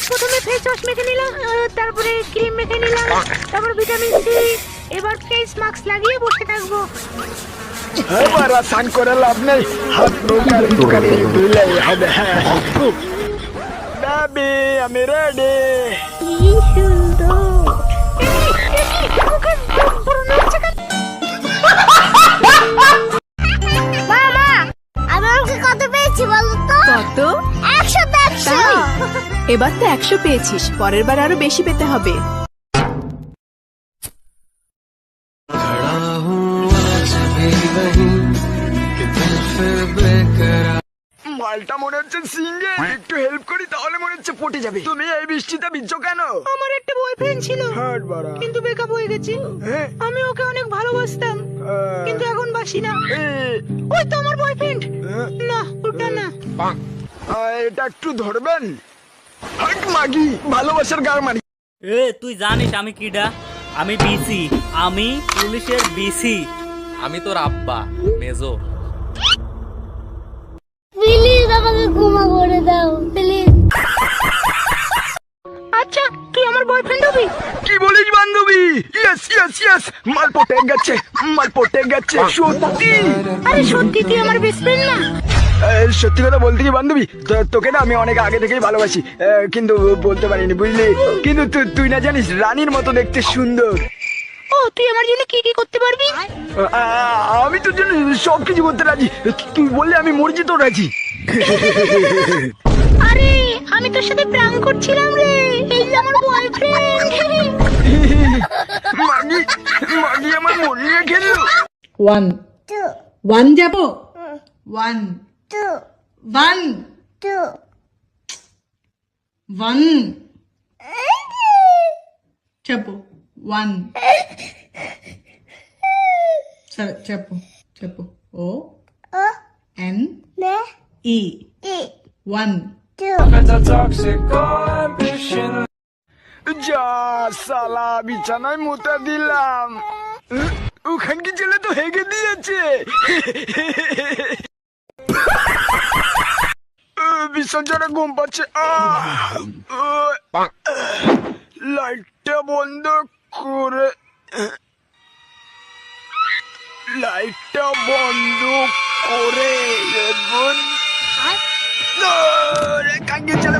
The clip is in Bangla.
প্রথমে ফেস ওয়াশ মেখে নিলাম, তারপরে ক্রিম মেখে নিলাম, তারপর ভিটামিন সি। এবার ফেস মাস্ক লাগিয়ে বসে থাকবো। এবার স্নান করে লাভ নেই, হাত মুখ আর দোকানে ধুলেই হবে। বেবি আমি রেডি। কি সুন্দর। ওকে বড় নাচছে কেন? মামা, আমি ওকে কত পেয়েছি বলো তো? কত? 100। তাই? এবার তো 100 পেয়েছিস, পরের বার আরো বেশি পেতে হবে। মালটা মনে হচ্ছে সিঙ্গেল, একটু হেল্প করি তাহলে মনে হচ্ছে পটে যাবে। তুমি এই বৃষ্টিতে ভিজছো কেন? আমার একটা বয়ফ্রেন্ড ছিল, হাট বাড়া। কিন্তু ব্রেকআপ হয়ে গেছে। হ্যাঁ? আমি ওকে অনেক ভালোবাসতাম, কিন্তু এখন বাসি না। এই, ওই তো আমার বয়ফ্রেন্ড। না, ওটা না। এটা একটু ধরবেন? হাট মাগি, ভালোবাসার গার মারি। তুই জানিস আমি কিডা? আমি বিসি, আমি পুলিশের বিসি। আমি তোর আব্বা মেজর। প্লিজ আমাকে ক্ষমা করে দাও প্লিজ। আচ্ছা, তুই আমার বয়ফ্রেন্ড হবি? কি বলিস বান্ধবী? ইয়েস ইয়েস ইয়েস, মাল পটে গেছে, মাল পটে গেছে সত্যি। আরে সত্যি তুই আমার বেস্ট ফ্রেন্ড না? সত্যি কথা বলতে কি বান্ধবী, তোকে না আমি অনেক আগে থেকেই ভালোবাসি, কিন্তু বলতে পারিনি বুঝলি। কিন্তু তুই না জানিস রানীর মতো দেখতে সুন্দর। ও, তুই আমার জন্য কি কি করতে পারবি? আমি তোর জন্য সবকিছু করতে রাজি, তুই বললে আমি মর্জি তো রাজি। আরে আমি তোর সাথে প্ল্যান করছিলাম রে, এই যে আমার বয়ফ্রেন্ড। মাগি মাগি আমার মন নিয়ে খেললো। 1 2 1 যাবো 1 2 1 2 1 చెప్పు 1 సరే చెప్పు O O N N E E 1 2 যা সালা বিছানায় মুতা দিলাম, ওখানকি ছেলে তো হেগে দিয়েছে। ভীষণ জোরে ঘুম পাচ্ছে। লাইটটা বন্ধ করে, লাইটটা বন্ধ করে কাঙ্গে চলে